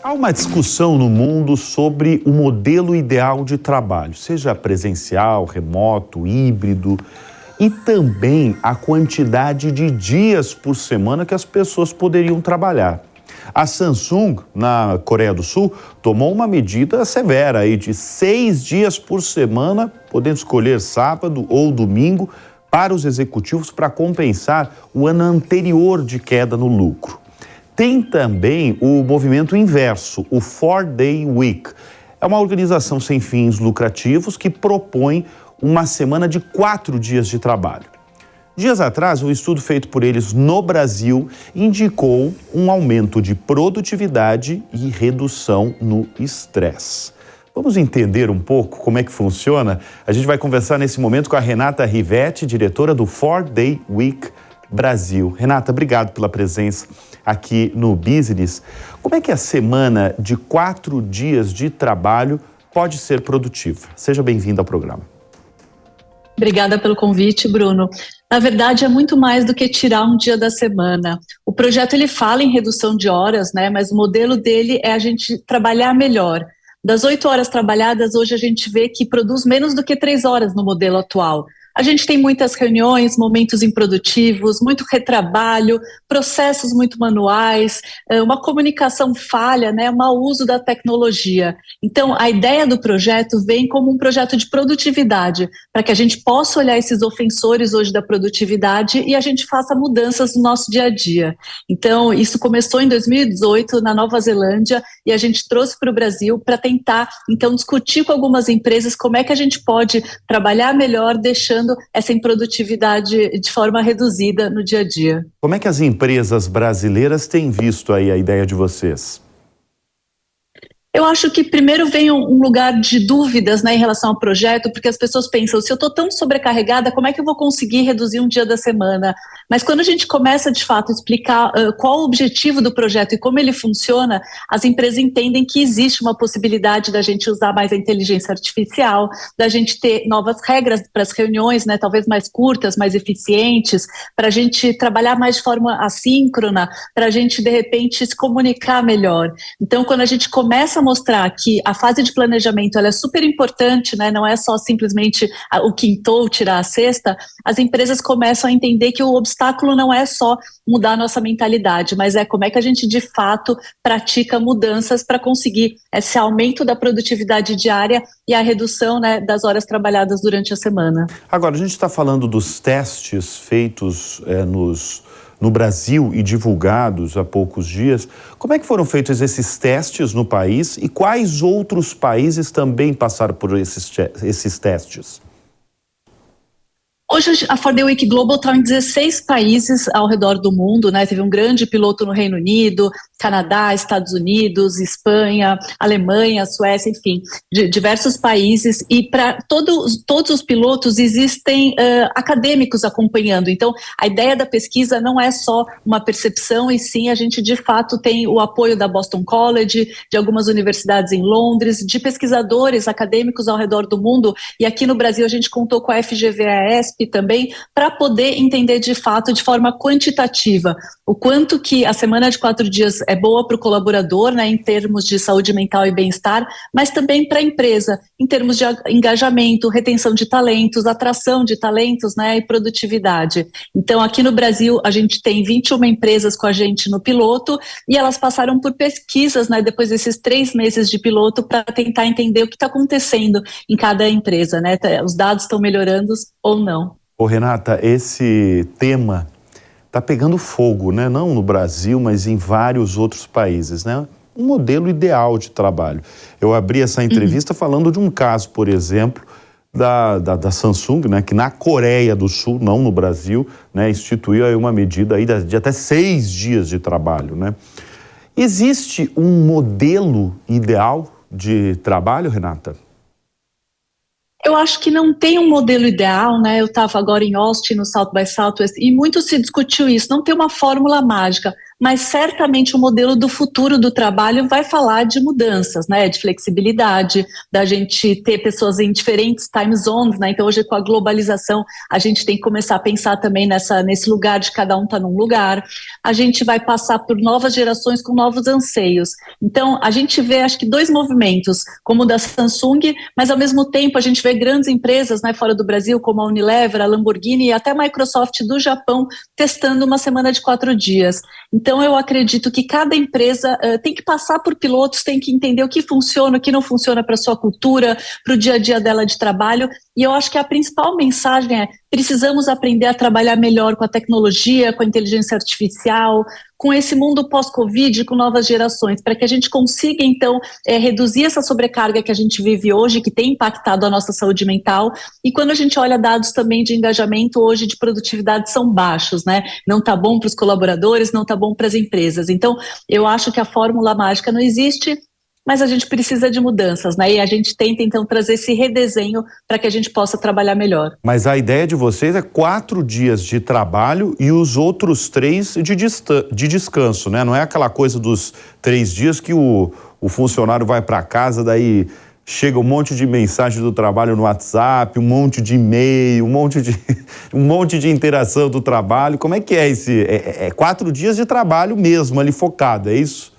Há uma discussão no mundo sobre o modelo ideal de trabalho, seja presencial, remoto, híbrido, e também a quantidade de dias por semana que as pessoas poderiam trabalhar. A Samsung, na Coreia do Sul, tomou uma medida severa aí de 6 dias por semana, podendo escolher sábado ou domingo, para os executivos para compensar o ano anterior de queda no lucro. Tem também o movimento inverso, o 4-Day Week. É uma organização sem fins lucrativos que propõe uma semana de 4 dias de trabalho. Dias atrás, um estudo feito por eles no Brasil indicou um aumento de produtividade e redução no estresse. Vamos entender um pouco como é que funciona? A gente vai conversar nesse momento com a Renata Rivetti, diretora do 4-Day Week Brasil. Renata, obrigado pela presença aqui no Business. Como é que a semana de 4 dias de trabalho pode ser produtiva? Seja bem-vindo ao programa. Obrigada pelo convite, Bruno. Na verdade, é muito mais do que tirar um dia da semana. O projeto ele fala em redução de horas, né? Mas o modelo dele é a gente trabalhar melhor. Das 8 horas trabalhadas, hoje a gente vê que produz menos do que 3 horas no modelo atual. A gente tem muitas reuniões, momentos improdutivos, muito retrabalho, processos muito manuais, uma comunicação falha, né, um mau uso da tecnologia. Então, a ideia do projeto vem como um projeto de produtividade, para que a gente possa olhar esses ofensores hoje da produtividade e a gente faça mudanças no nosso dia a dia. Então, isso começou em 2018 na Nova Zelândia e a gente trouxe para o Brasil para tentar, então, discutir com algumas empresas como é que a gente pode trabalhar melhor, deixando essa improdutividade de forma reduzida no dia a dia. Como é que as empresas brasileiras têm visto aí a ideia de vocês? Eu acho que primeiro vem um lugar de dúvidas, né, em relação ao projeto, porque as pessoas pensam, se eu estou tão sobrecarregada, como é que eu vou conseguir reduzir um dia da semana? Mas quando a gente começa, de fato, a explicar qual o objetivo do projeto e como ele funciona, as empresas entendem que existe uma possibilidade da gente usar mais a inteligência artificial, da gente ter novas regras para as reuniões, né, talvez mais curtas, mais eficientes, para a gente trabalhar mais de forma assíncrona, para a gente, de repente, se comunicar melhor. Então, quando a gente começa a mostrar que a fase de planejamento ela é super importante, né? Não é só simplesmente o quintou, tirar a cesta, as empresas começam a entender que o obstáculo não é só mudar a nossa mentalidade, mas é como é que a gente de fato pratica mudanças para conseguir esse aumento da produtividade diária e a redução, né, das horas trabalhadas durante a semana. Agora, a gente está falando dos testes feitos no Brasil e divulgados há poucos dias. Como é que foram feitos esses testes no país e quais outros países também passaram por esses testes? Hoje a 4-Day Week Global está em 16 países ao redor do mundo, né? Teve um grande piloto no Reino Unido, Canadá, Estados Unidos, Espanha, Alemanha, Suécia, enfim, de diversos países. E para todos os pilotos existem acadêmicos acompanhando. Então, a ideia da pesquisa não é só uma percepção, e sim a gente de fato tem o apoio da Boston College, de algumas universidades em Londres, de pesquisadores acadêmicos ao redor do mundo. E aqui no Brasil a gente contou com a FGV-AESP também, para poder entender de fato, de forma quantitativa, o quanto que a semana de 4 dias é boa para o colaborador, né, em termos de saúde mental e bem-estar, mas também para a empresa, em termos de engajamento, retenção de talentos, atração de talentos, né, e produtividade. Então, aqui no Brasil, a gente tem 21 empresas com a gente no piloto e elas passaram por pesquisas, né, depois desses 3 meses de piloto, para tentar entender o que está acontecendo em cada empresa, né, os dados estão melhorando ou não. Ô Renata, esse tema está pegando fogo, né? Não no Brasil, mas em vários outros países, né? Um modelo ideal de trabalho. Eu abri essa entrevista falando de um caso, por exemplo, da Samsung, né? Que na Coreia do Sul, não no Brasil, né? Instituiu aí uma medida aí de até 6 dias de trabalho, né? Existe um modelo ideal de trabalho, Renata? Eu acho que não tem um modelo ideal, né? Eu estava agora em Austin, no South by Southwest, e muito se discutiu isso. Não tem uma fórmula mágica, mas certamente o modelo do futuro do trabalho vai falar de mudanças, né, de flexibilidade, da gente ter pessoas em diferentes time zones, né, então hoje com a globalização a gente tem que começar a pensar também nesse lugar de cada um estar num lugar, a gente vai passar por novas gerações com novos anseios, então a gente vê acho que dois movimentos, como o da Samsung, mas ao mesmo tempo a gente vê grandes empresas, né, fora do Brasil, como a Unilever, a Lamborghini e até a Microsoft do Japão, testando uma semana de 4 dias. Então eu acredito que cada empresa tem que passar por pilotos, tem que entender o que funciona, o que não funciona para a sua cultura, para o dia a dia dela de trabalho, e eu acho que a principal mensagem é: precisamos aprender a trabalhar melhor com a tecnologia, com a inteligência artificial, com esse mundo pós-Covid, com novas gerações, para que a gente consiga, então, reduzir essa sobrecarga que a gente vive hoje, que tem impactado a nossa saúde mental, e quando a gente olha dados também de engajamento hoje de produtividade são baixos, né? Não está bom para os colaboradores, não está bom para as empresas. Então, eu acho que a fórmula mágica não existe, mas a gente precisa de mudanças, né? E a gente tenta, então, trazer esse redesenho para que a gente possa trabalhar melhor. Mas a ideia de vocês é 4 dias de trabalho e os outros 3 de descanso, né? Não é aquela coisa dos 3 dias que o funcionário vai para casa, daí chega um monte de mensagem do trabalho no WhatsApp, um monte de e-mail, um monte de interação do trabalho. Como é que é esse? É 4 dias de trabalho mesmo, ali focado, é isso?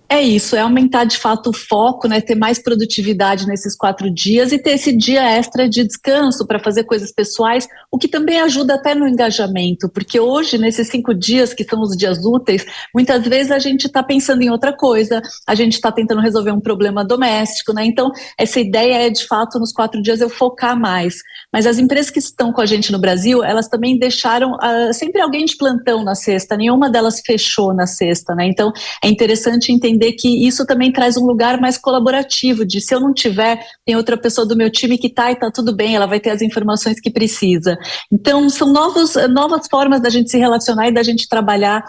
É isso, é aumentar de fato o foco, né, ter mais produtividade nesses 4 dias e ter esse dia extra de descanso para fazer coisas pessoais, o que também ajuda até no engajamento, porque hoje, nesses 5 dias, que são os dias úteis, muitas vezes a gente está pensando em outra coisa, a gente está tentando resolver um problema doméstico, né, então essa ideia é de fato nos 4 dias eu focar mais, mas as empresas que estão com a gente no Brasil, elas também deixaram sempre alguém de plantão na sexta, nenhuma delas fechou na sexta, né, então é interessante entender que isso também traz um lugar mais colaborativo, de se eu não tiver, tem outra pessoa do meu time que tá e tá tudo bem, ela vai ter as informações que precisa. Então, são novas formas da gente se relacionar e da gente trabalhar,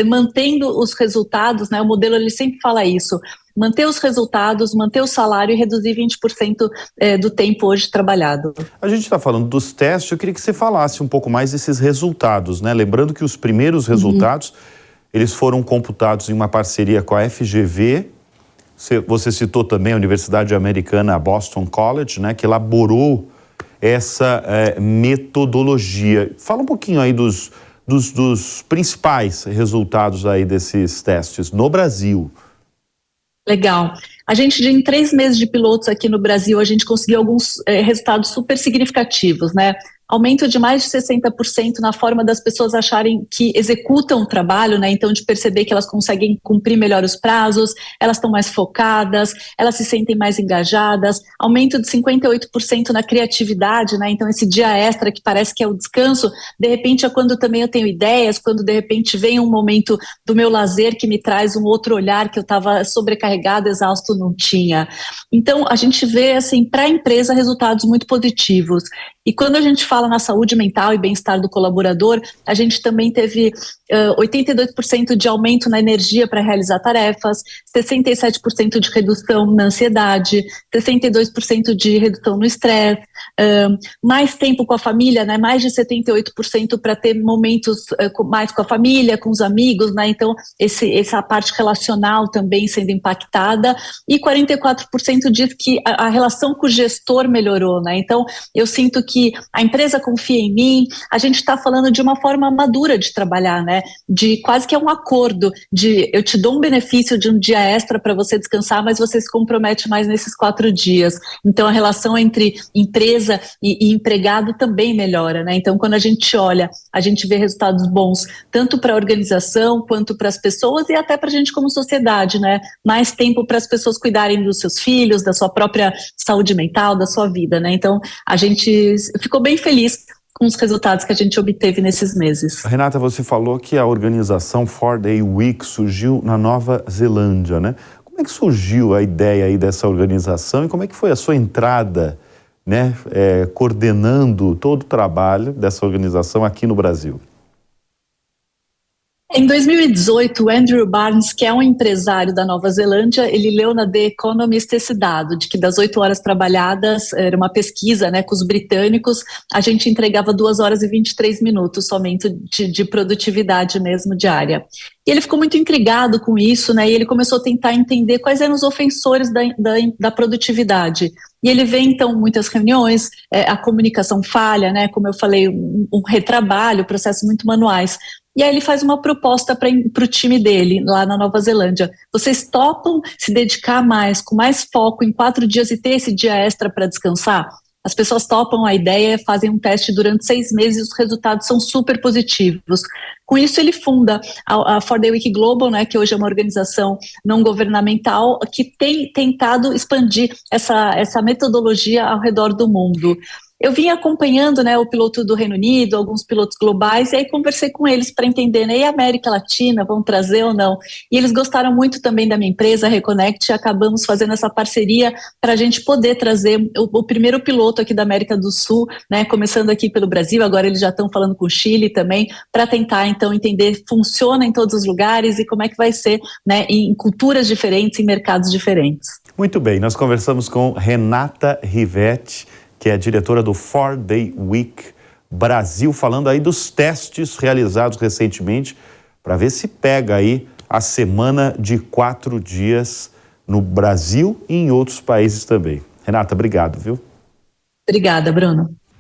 mantendo os resultados, né? O modelo, ele sempre fala isso, manter os resultados, manter o salário e reduzir 20% do tempo hoje trabalhado. A gente está falando dos testes, eu queria que você falasse um pouco mais desses resultados, né? Lembrando que os primeiros resultados, eles foram computados em uma parceria com a FGV, você citou também a Universidade Americana Boston College, né, que elaborou essa metodologia. Fala um pouquinho aí dos principais resultados aí desses testes no Brasil. Legal. A gente, em 3 meses de pilotos aqui no Brasil, a gente conseguiu alguns resultados super significativos, né? Aumento de mais de 60% na forma das pessoas acharem que executam o trabalho, né? Então, de perceber que elas conseguem cumprir melhor os prazos, elas estão mais focadas, elas se sentem mais engajadas, aumento de 58% na criatividade, né? Então, esse dia extra que parece que é o descanso, de repente é quando também eu tenho ideias, quando de repente vem um momento do meu lazer que me traz um outro olhar que eu estava sobrecarregado, exausto, não tinha. Então, a gente vê, assim, para a empresa, resultados muito positivos. E quando a gente fala na saúde mental e bem-estar do colaborador, a gente também teve 82% de aumento na energia para realizar tarefas, 67% de redução na ansiedade, 62% de redução no estresse, mais tempo com a família, né? Mais de 78% para ter momentos mais com a família, com os amigos, né? Então, essa parte relacional também sendo impactada, e 44% diz que a relação com o gestor melhorou, né? Então, eu sinto que a empresa confia em mim, a gente está falando de uma forma madura de trabalhar, né? De quase que é um acordo, de eu te dou um benefício de um dia extra para você descansar, mas você se compromete mais nesses 4 dias. Então, a relação entre empresa e empregado também melhora, né? Então, quando a gente olha, a gente vê resultados bons, tanto para a organização, quanto para as pessoas e até para a gente como sociedade, né? Mais tempo para as pessoas cuidarem dos seus filhos, da sua própria saúde mental, da sua vida, né? Então, a gente ficou bem feliz com os resultados que a gente obteve nesses meses. Renata, você falou que a organização 4-Day Week surgiu na Nova Zelândia, né? Como é que surgiu a ideia aí dessa organização e como é que foi a sua entrada, né, coordenando todo o trabalho dessa organização aqui no Brasil? Em 2018, o Andrew Barnes, que é um empresário da Nova Zelândia, ele leu na The Economist esse dado, de que das 8 horas trabalhadas, era uma pesquisa, né, com os britânicos, a gente entregava 2 horas e 23 minutos somente de produtividade mesmo diária. E ele ficou muito intrigado com isso, né, e ele começou a tentar entender quais eram os ofensores da produtividade. E ele vê, então, muitas reuniões, a comunicação falha, né, como eu falei, um retrabalho, processos muito manuais. E aí ele faz uma proposta para o time dele, lá na Nova Zelândia. Vocês topam se dedicar mais, com mais foco em 4 dias e ter esse dia extra para descansar? As pessoas topam a ideia, fazem um teste durante 6 meses e os resultados são super positivos. Com isso, ele funda a 4-Day Week Global, né, que hoje é uma organização não governamental que tem tentado expandir essa metodologia ao redor do mundo. Eu vim acompanhando, né, o piloto do Reino Unido, alguns pilotos globais, e aí conversei com eles para entender, né, e a América Latina, vão trazer ou não? E eles gostaram muito também da minha empresa, a Reconnect, e acabamos fazendo essa parceria para a gente poder trazer o primeiro piloto aqui da América do Sul, né, começando aqui pelo Brasil, agora eles já estão falando com o Chile também, para tentar, então, entender funciona em todos os lugares e como é que vai ser, né, em culturas diferentes, em mercados diferentes. Muito bem, nós conversamos com Renata Rivetti, que é a diretora do 4-Day Week Brasil, falando aí dos testes realizados recentemente para ver se pega aí a semana de 4 dias no Brasil e em outros países também. Renata, obrigado, viu? Obrigada, Bruno.